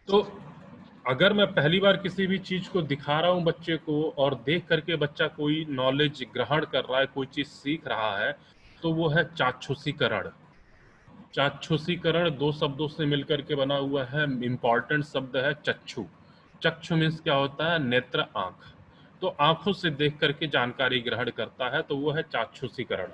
तो अगर मैं पहली बार किसी भी चीज को दिखा रहा हूं बच्चे को और देख करके बच्चा कोई नॉलेज ग्रहण कर रहा है, कोई चीज सीख रहा है, तो वो है चाक्षुषीकरण। चाक्षुषीकरण दो शब्दों से मिलकर के बना हुआ है। इंपॉर्टेंट शब्द है चक्षु। चक्षु मीन्स क्या होता है? नेत्र, आंख। तो आंखों से देख करके जानकारी ग्रहण करता है, तो वो है चाक्षुषीकरण।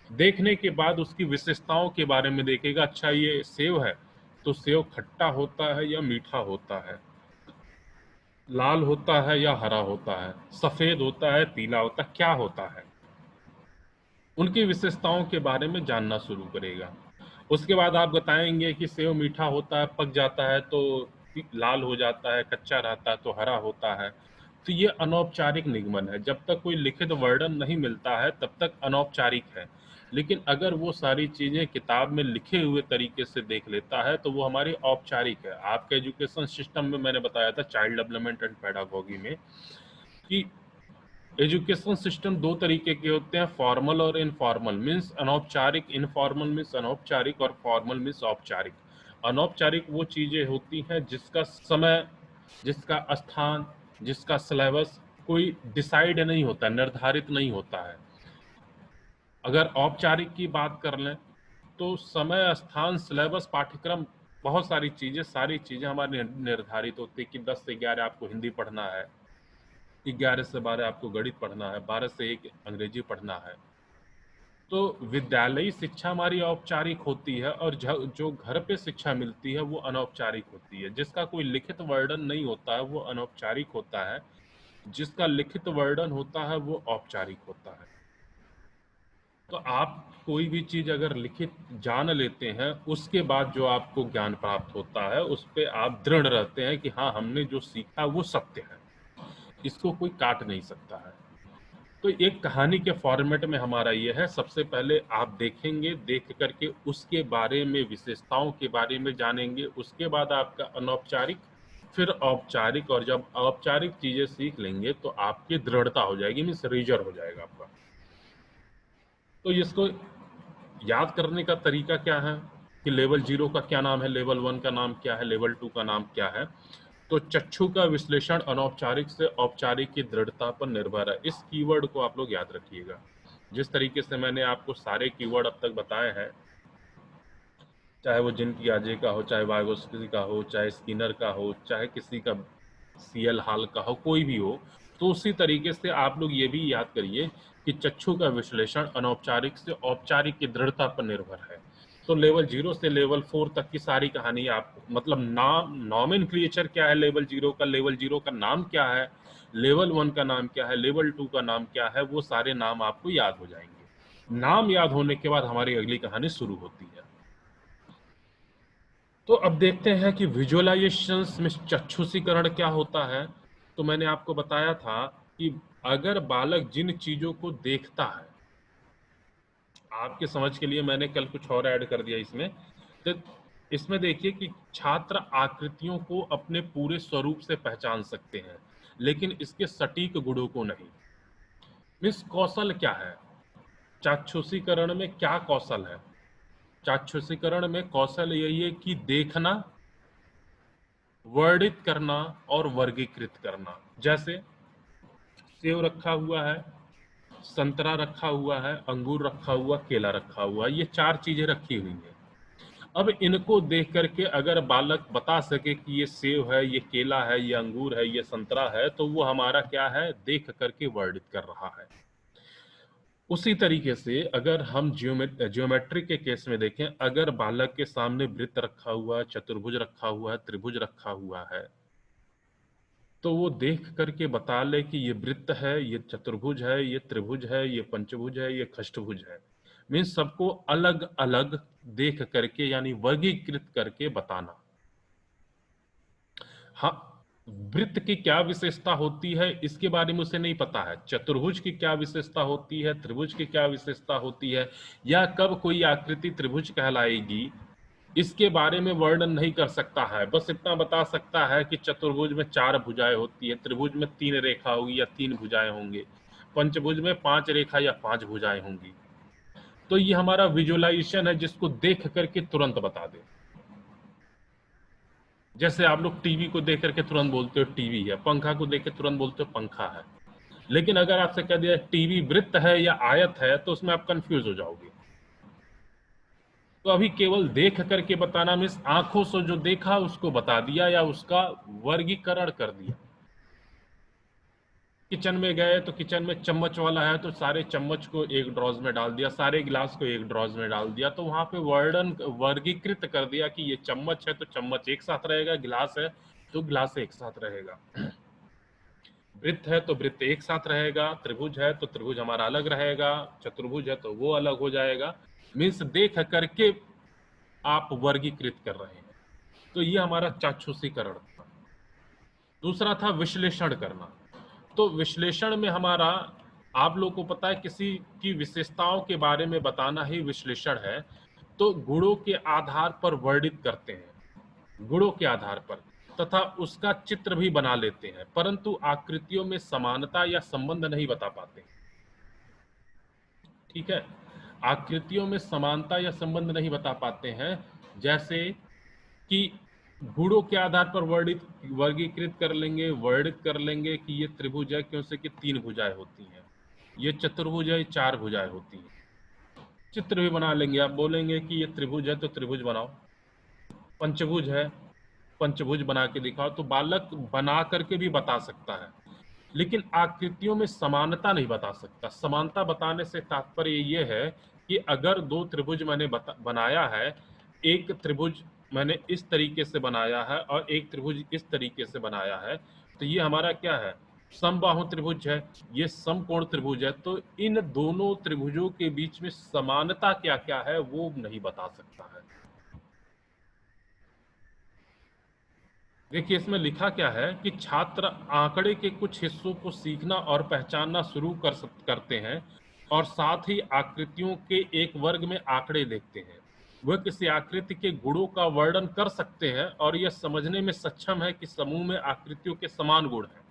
देखने के बाद उसकी विशेषताओं के बारे में देखेगा। अच्छा, ये सेव है, तो सेव खट्टा होता है या मीठा होता है, लाल होता है या हरा होता है, सफेद होता है, पीला होता है, क्या होता है, उनकी विशेषताओं के बारे में जानना शुरू करेगा। उसके बाद आप बताएंगे कि सेव मीठा होता है, पक जाता है तो लाल हो जाता है, कच्चा रहता है तो हरा होता है। तो ये अनौपचारिक निगमन है। जब तक कोई लिखित वर्णन नहीं मिलता है तब तक अनौपचारिक है। लेकिन अगर वो सारी चीजें किताब में लिखे हुए तरीके से देख लेता है तो वो हमारी औपचारिक है। आपके एजुकेशन सिस्टम में मैंने बताया था, चाइल्ड डेवलपमेंट एंड पेडागोगी में, कि एजुकेशन सिस्टम दो तरीके के होते हैं, फॉर्मल और इनफॉर्मल। मीन्स अनौपचारिक, इनफॉर्मल मीन्स अनौपचारिक, और फॉर्मल मीन्स औपचारिक। अनौपचारिक वो चीजें होती हैं जिसका समय, जिसका स्थान, जिसका सिलेबस कोई डिसाइड नहीं होता, निर्धारित नहीं होता है। अगर औपचारिक की बात कर लें तो समय, स्थान, सिलेबस, पाठ्यक्रम, बहुत सारी चीजें हमारी निर्धारित होती है कि 10 से 11 आपको हिंदी पढ़ना है, 11 से 12 आपको गणित पढ़ना है, 12 से 1 अंग्रेजी पढ़ना है। तो विद्यालयी शिक्षा हमारी औपचारिक होती है, और जो घर पे शिक्षा मिलती है वो अनौपचारिक होती है। जिसका कोई लिखित वर्णन नहीं होता है वो अनौपचारिक होता है, जिसका लिखित वर्णन होता है वो औपचारिक होता है। तो आप कोई भी चीज अगर लिखित जान लेते हैं, उसके बाद जो आपको ज्ञान प्राप्त होता है उस पे आप दृढ़ रहते हैं कि हाँ, हमने जो सीखा वो सत्य है, इसको कोई काट नहीं सकता है। तो एक कहानी के फॉर्मेट में हमारा ये है, सबसे पहले आप देखेंगे, देख करके उसके बारे में, विशेषताओं के बारे में जानेंगे। उसके बाद आपका अनौपचारिक, फिर औपचारिक, और जब औपचारिक चीजें सीख लेंगे तो आपकी दृढ़ता हो जाएगी, मीन्स रीजर हो जाएगा आपका। तो इसको याद करने का तरीका क्या है कि लेवल 0 का क्या नाम है, लेवल 1 का नाम क्या है, लेवल 2 का नाम क्या है। तो चक्षु का विश्लेषण अनौपचारिक से औपचारिक की दृढ़ता पर निर्भर है। इस कीवर्ड को आप लोग याद रखिएगा। जिस तरीके से मैंने आपको सारे कीवर्ड अब तक बताए हैं, चाहे वो जिन पियाजे का हो, चाहे वाइगोस्की का हो, चाहे स्किनर का हो, चाहे किसी का सीएल हाल का हो, कोई भी हो, तो उसी तरीके से आप लोग ये भी याद करिए कि चक्षु का विश्लेषण अनौपचारिक से औपचारिक की दृढ़ता पर निर्भर है। तो लेवल 0 से लेवल 4 तक की सारी कहानी आप, मतलब नाम, नॉमेनक्लेचर क्या है लेवल 0 का, लेवल 0 का नाम क्या है, लेवल 1 का नाम क्या है, लेवल 2 का नाम क्या है, वो सारे नाम आपको याद हो जाएंगे। नाम याद होने के बाद हमारी अगली कहानी शुरू होती है। तो अब देखते हैं कि विजुअलाइजेशंस में चक्षुषीकरण क्या होता है। तो मैंने आपको बताया था कि अगर बालक जिन चीजों को देखता है, आपके समझ के लिए मैंने कल कुछ और ऐड कर दिया इसमें। तो इसमें देखिए कि छात्र आकृतियों को अपने पूरे स्वरूप से पहचान सकते हैं, लेकिन इसके सटीक गुणों को नहीं। मीन्स कौशल क्या है, चाक्षुषीकरण में क्या कौशल है? चाक्षुषीकरण में कौशल यही है कि देखना, वर्णित करना और वर्गीकृत करना। जैसे सेव रखा हुआ है, संतरा रखा हुआ है, अंगूर रखा हुआ, केला रखा हुआ, ये 4 चीजें रखी हुई हैं। अब इनको देख करके अगर बालक बता सके कि ये सेव है, ये केला है, ये अंगूर है, ये संतरा है, तो वो हमारा क्या है, देख करके वर्णित कर रहा है। उसी तरीके से अगर हम ज्योमेट्री के केस में देखें, अगर बालक के सामने वृत्त रखा हुआ है, चतुर्भुज रखा हुआ है, त्रिभुज रखा हुआ है, तो वो देख करके बता ले कि ये वृत्त है, ये चतुर्भुज है, ये त्रिभुज है, ये पंचभुज है, ये खष्टभुज है। मीन्स सबको अलग अलग देख करके, यानी वर्गीकृत करके बताना। हाँ, वृत्त की क्या विशेषता होती है इसके बारे में उसे नहीं पता है, चतुर्भुज की क्या विशेषता होती है, त्रिभुज की क्या विशेषता होती है, या कब कोई आकृति त्रिभुज कहलाएगी, इसके बारे में वर्णन नहीं कर सकता है। बस इतना बता सकता है कि चतुर्भुज में 4 भुजाएं होती है, त्रिभुज में 3 रेखा होगी या 3 भुजाएं होंगे, पंचभुज में 5 रेखा या 5 भुजाएं होंगी। तो ये हमारा विजुअलाइजेशन है जिसको देख करके तुरंत बता दे। जैसे आप लोग टीवी को देख करके तुरंत बोलते हो टीवी है, पंखा को देख के तुरंत बोलते हो पंखा है। लेकिन अगर आपसे कह दिया टीवी वृत्त है या आयत है, तो उसमें आप कंफ्यूज हो जाओगे। तो अभी केवल देख करके बताना मीन्स आंखों से जो देखा उसको बता दिया या उसका वर्गीकरण कर दिया। किचन में गए तो किचन में चम्मच वाला है तो सारे चम्मच को एक ड्रॉज में डाल दिया, सारे गिलास को एक ड्रॉज में डाल दिया, तो वहां पे वर्गीकृत कर दिया कि ये चम्मच है तो चम्मच एक साथ रहेगा, गिलास है तो गिलास एक साथ रहेगा, वृत्त है तो वृत्त एक साथ रहेगा, त्रिभुज है तो त्रिभुज हमारा अलग रहेगा, चतुर्भुज है तो वो अलग हो जाएगा। मीन्स देख करके आप वर्गीकृत कर रहे हैं। तो ये हमारा चाक्षुषीकरण था। दूसरा था विश्लेषण करना। तो विश्लेषण में हमारा, आप लोग को पता है, किसी की विशेषताओं के बारे में बताना ही विश्लेषण है। तो गुणों के आधार पर वर्णित करते हैं, गुणों के आधार पर, तथा उसका चित्र भी बना लेते हैं, परंतु आकृतियों में समानता या संबंध नहीं बता पाते। ठीक है, आकृतियों में समानता या संबंध नहीं बता पाते हैं। जैसे कि गुणों के आधार पर वर्गीकृत कर लेंगे, वर्णित कर लेंगे कि ये त्रिभुज है क्यों से कि 3 भुजाएं होती हैं, ये चतुर्भुज है, 4 भुजाएं होती हैं। चित्र भी बना लेंगे, आप बोलेंगे कि ये त्रिभुज है तो त्रिभुज बनाओ, पंचभुज है पंचभुज बना के दिखाओ, तो बालक बना करके भी बता सकता है। लेकिन आकृतियों में समानता नहीं बता सकता। समानता बताने से तात्पर्य ये है कि अगर 2 त्रिभुज मैंने बनाया है, एक त्रिभुज मैंने इस तरीके से बनाया है और एक त्रिभुज इस तरीके से बनाया है, तो ये हमारा क्या है, समबाहु त्रिभुज है, ये समकोण त्रिभुज है। तो इन दोनों त्रिभुजों के बीच में समानता क्या क्या है वो नहीं बता सकता है। देखिए इसमें लिखा क्या है कि छात्र आंकड़े के कुछ हिस्सों को सीखना और पहचानना शुरू करते हैं और साथ ही आकृतियों के एक वर्ग में आंकड़े देखते हैं। वह किसी आकृति के गुणों का वर्णन कर सकते हैं और यह समझने में सक्षम है कि समूह में आकृतियों के समान गुण हैं।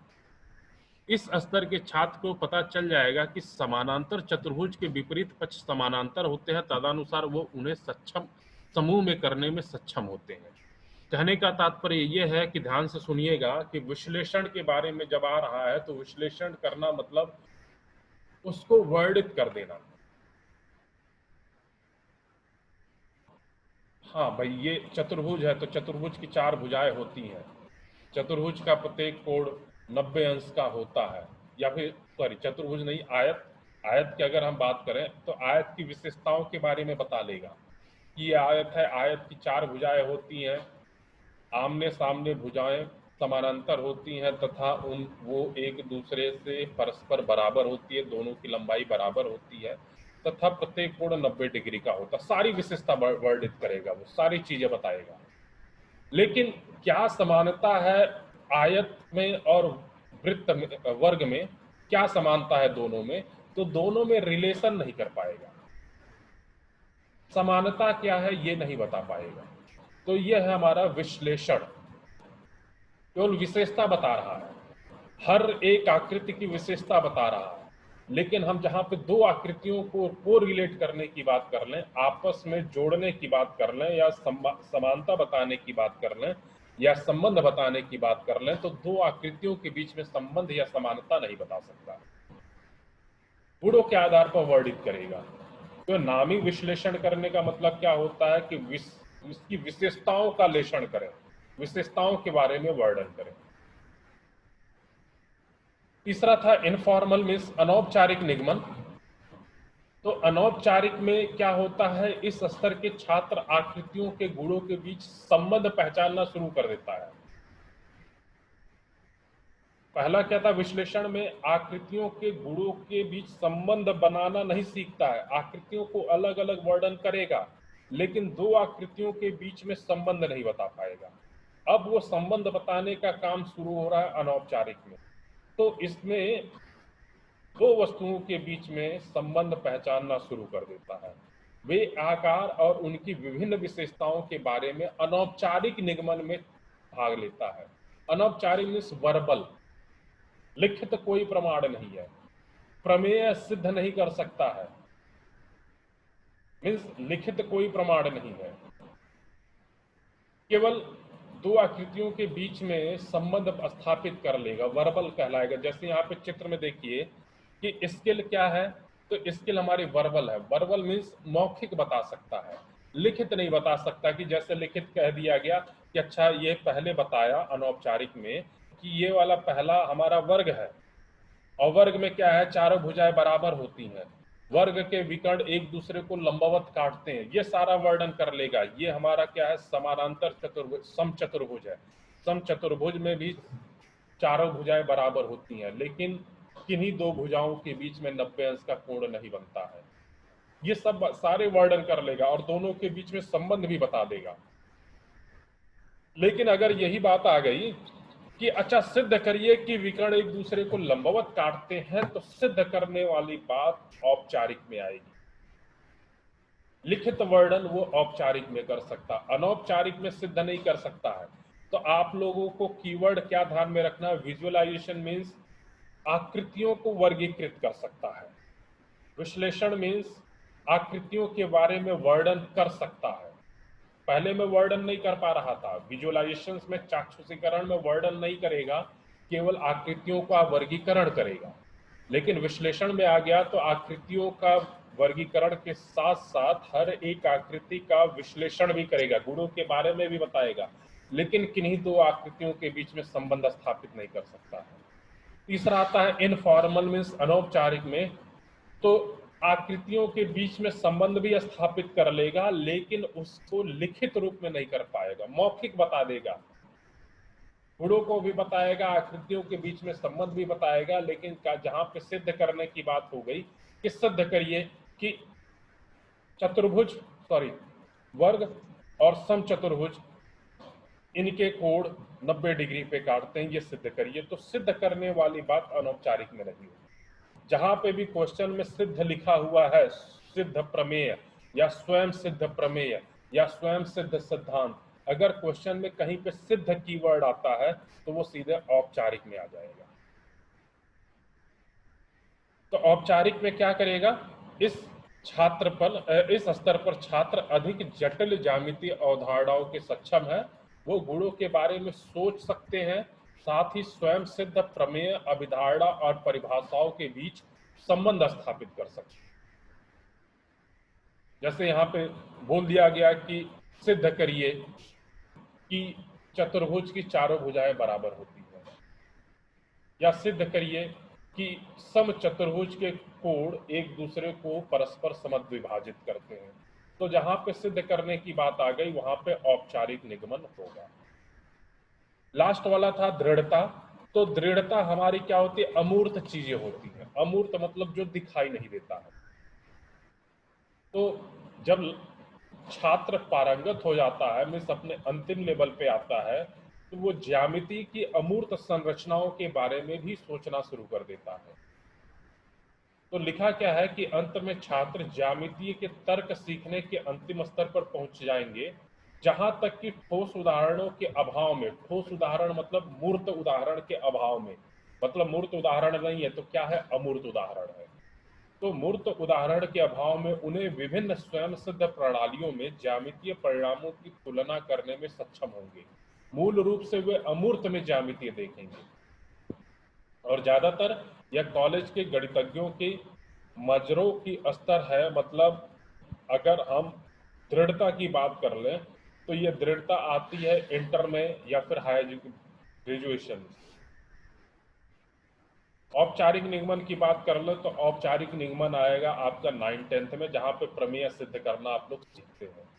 इस स्तर के छात्र को पता चल जाएगा कि समानांतर चतुर्भुज के विपरीत पक्ष समानांतर होते हैं, तदनुसार वो उन्हें सक्षम समूह में करने में सक्षम होते हैं। कहने का तात्पर्य यह है कि ध्यान से सुनिएगा कि विश्लेषण के बारे में जब आ रहा है तो विश्लेषण करना मतलब उसको वर्णित कर देना। हाँ भाई, ये चतुर्भुज है तो चतुर्भुज की 4 भुजाएं होती हैं, चतुर्भुज का प्रत्येक कोण 90 अंश का होता है। या फिर सॉरी, चतुर्भुज नहीं, आयत, आयत की अगर हम बात करें तो आयत की विशेषताओं के बारे में बता लेगा कि ये आयत है, आयत की 4 भुजाएं होती हैं, आमने सामने भुजाएं समानांतर होती हैं तथा उन वो एक दूसरे से परस्पर बराबर होती है, दोनों की लंबाई बराबर होती है तथा प्रत्येक कोण 90 डिग्री का होता है। सारी विशेषता वर्णित करेगा, वो सारी चीजें बताएगा। लेकिन क्या समानता है आयत में और वृत्त में, वर्ग में क्या समानता है दोनों में, तो दोनों में रिलेशन नहीं कर पाएगा। समानता क्या है ये नहीं बता पाएगा। तो यह है हमारा विश्लेषण, केवल विशेषता बता रहा है, हर एक आकृति की विशेषता बता रहा है। लेकिन हम जहां पे दो आकृतियों को रिलेट करने की बात कर लें, आपस में जोड़ने की बात कर लें, या समानता बताने की बात कर लें, या संबंध बताने की बात कर लें, तो दो आकृतियों के बीच में संबंध या समानता नहीं बता सकता, गुणों के आधार पर वर्णित करेगा। तो नामी विश्लेषण करने का मतलब क्या होता है कि इसकी विशेषताओं का लेषण करें, विशेषताओं के बारे में वर्णन करें। तीसरा था इनफॉर्मल मीन्स अनौपचारिक निगमन। तो अनौपचारिक में क्या होता है, इस स्तर के छात्र आकृतियों के गुणों के बीच संबंध पहचानना शुरू कर देता है। पहला क्या था, विश्लेषण में आकृतियों के गुणों के बीच संबंध बनाना नहीं सीखता है, आकृतियों को अलग अलग वर्णन करेगा लेकिन दो आकृतियों के बीच में संबंध नहीं बता पाएगा। अब वो संबंध बताने का काम शुरू हो रहा है अनौपचारिक में। तो इसमें दो वस्तुओं के बीच में संबंध पहचानना शुरू कर देता है। वे आकार और उनकी विभिन्न विशेषताओं के बारे में अनौपचारिक निगमन में भाग लेता है। अनौपचारिक मीन्स वर्बल, लिखित कोई प्रमाण नहीं है, प्रमेय सिद्ध नहीं कर सकता है, मीन्स लिखित कोई प्रमाण नहीं है, केवल दो आकृतियों के बीच में संबंध स्थापित कर लेगा, वर्बल कहलाएगा। जैसे यहाँ पे चित्र में देखिए कि स्किल क्या है, तो स्किल हमारी वर्बल है। वर्बल मीन्स मौखिक बता सकता है, लिखित नहीं बता सकता। कि जैसे लिखित कह दिया गया कि अच्छा ये पहले बताया अनौपचारिक में कि ये वाला पहला हमारा वर्ग है, और वर्ग में क्या है, चारों भुजाएं बराबर होती हैं, वर्ग के विकर्ण एक दूसरे को लंबवत काटते हैं, ये सारा वर्णन कर लेगा। ये हमारा क्या है, समानांतर चतुर्भुज, समचतुर्भुज है। समचतुर्भुज में भी चारों भुजाएं बराबर होती हैं, लेकिन किन्हीं दो भुजाओं के बीच में 90 अंश का कोण नहीं बनता है। ये सब सारे वर्णन कर लेगा और दोनों के बीच में संबंध भी बता देगा। लेकिन अगर यही बात आ गई कि अच्छा सिद्ध करिए कि विकर्ण एक दूसरे को लंबवत काटते हैं, तो सिद्ध करने वाली बात औपचारिक में आएगी। लिखित वर्णन वो औपचारिक में कर सकता, अनौपचारिक में सिद्ध नहीं कर सकता है। तो आप लोगों को कीवर्ड क्या ध्यान में रखना, विजुअलाइजेशन मीन्स आकृतियों को वर्गीकृत कर सकता है, विश्लेषण मीन्स आकृतियों के बारे में वर्णन कर सकता है। पहले में वर्णन नहीं कर पा रहा था, विजुअलाइजेशन में चाक्षुषीकरण में वर्णन नहीं करेगा, केवल आकृतियों का वर्गीकरण करेगा। लेकिन विश्लेषण में आ गया तो आकृतियों का वर्गीकरण के साथ साथ हर एक आकृति का विश्लेषण भी करेगा, गुणों के बारे में भी बताएगा, लेकिन किन्हीं दो आकृतियों के बीच में संबंध स्थापित नहीं कर सकता है। तीसरा आता है इनफॉर्मल मीन्स अनौपचारिक में, तो आकृतियों के बीच में संबंध भी स्थापित कर लेगा, लेकिन उसको लिखित रूप में नहीं कर पाएगा, मौखिक बता देगा, गुणों को भी बताएगा, आकृतियों के बीच में संबंध भी बताएगा। लेकिन जहां पे सिद्ध करने की बात हो गई कि सिद्ध करिए कि चतुर्भुज वर्ग और समचतुर्भुज इनके कोण 90 डिग्री पे काटते हैं, ये सिद्ध करिए। तो सिद्ध करने वाली बात अनौपचारिक में नहीं होगी। जहां पे भी क्वेश्चन में सिद्ध लिखा हुआ है, सिद्ध प्रमेय या स्वयं सिद्ध प्रमेय या स्वयं सिद्ध सिद्धांत, अगर क्वेश्चन में कहीं पे सिद्ध कीवर्ड आता है तो वो सीधे औपचारिक में आ जाएगा। तो औपचारिक में क्या करेगा, इस इस स्तर पर छात्र अधिक जटिल ज्यामितीय अवधारणाओं के सक्षम है, वो गुणों के बारे में सोच सकते हैं, साथ ही स्वयं सिद्ध प्रमेय, अभिधारणा और परिभाषाओं के बीच संबंध स्थापित कर सकते हैं। जैसे यहाँ पे बोल दिया गया कि सिद्ध करिए कि चतुर्भुज की चारों भुजाएं बराबर होती हैं, या सिद्ध करिए कि सम चतुर्भुज के कोण एक दूसरे को परस्पर समद्विभाजित करते हैं। तो जहां पे सिद्ध करने की बात आ गई वहां पे औपचारिक निगमन होगा। लास्ट वाला था दृढ़ता। तो दृढ़ता हमारी क्या होती है, अमूर्त चीजें होती हैं। अमूर्त मतलब जो दिखाई नहीं देता है। तो जब छात्र पारंगत हो जाता है, मीन्स अपने अंतिम लेवल पे आता है, तो वो ज्यामिति की अमूर्त संरचनाओं के बारे में भी सोचना शुरू कर देता है। तो लिखा क्या है कि अंत में छात्र ज्यामितीय के तर्क सीखने के अंतिम स्तर पर पहुंच जाएंगे, जहां तक कि ठोस उदाहरणों के अभाव में, ठोस उदाहरण मतलब मूर्त उदाहरण के अभाव में, मतलब मूर्त उदाहरण नहीं है तो क्या है, अमूर्त उदाहरण है। तो मूर्त उदाहरण के अभाव में उन्हें विभिन्न स्वयं सिद्ध प्रणालियों में ज्यामितीय परिणामों की तुलना करने में सक्षम होंगे। मूल रूप से वे अमूर्त में ज्यामितीय देखेंगे। और ज्यादातर यह कॉलेज के गणितज्ञों की मजरों की स्तर है। मतलब अगर हम दृढ़ता की बात कर लें तो यह दृढ़ता आती है इंटर में या फिर हायर ग्रेजुएशन। औपचारिक निगमन की बात कर लो तो औपचारिक निगमन आएगा आपका 9th-10th में, जहां पे प्रमेय सिद्ध करना आप लोग सीखते हैं।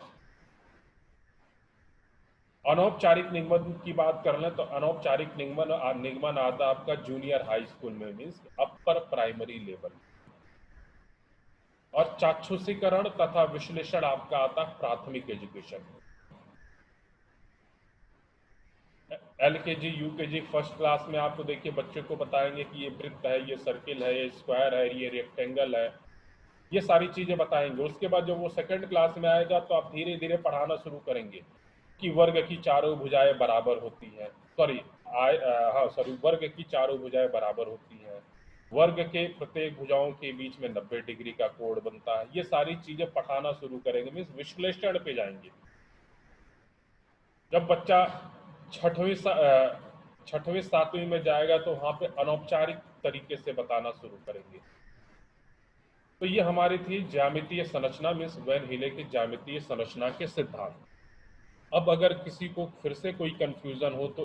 अनौपचारिक निगमन की बात कर लें तो अनौपचारिक निगमन आता आपका जूनियर हाई स्कूल में, मीन्स अपर प्राइमरी लेवल। और चाक्षुषीकरण तथा विश्लेषण आपका आता प्राथमिक एजुकेशन में। LKG UKG फर्स्ट क्लास में आपको देखिए बच्चे को बताएंगे कि ये वृत्त है, ये सर्किल है, ये स्क्वायर है, ये रेक्टेंगल है, ये सारी चीजें बताएंगे। उसके बाद जब वो सेकंड क्लास में आएगा तो आप धीरे धीरे पढ़ाना शुरू करेंगे कि वर्ग की चारों भुजाएं बराबर होती हैं, वर्ग की चारों भुजाएं बराबर होती हैं, वर्ग के प्रत्येक भुजाओं के बीच में 90 डिग्री का कोण बनता है। ये सारी चीजें पढ़ाना शुरू करेंगे, मीन्स विश्लेषण पे जाएंगे। जब बच्चा छठवीं सातवीं में जाएगा तो वहां पे अनौपचारिक तरीके से बताना शुरू करेंगे। तो ये हमारी थी ज्यामितीय संरचना, मीन्स वैन हीले की ज्यामितीय संरचना के सिद्धांत। अब अगर किसी को फिर से कोई कंफ्यूजन हो तो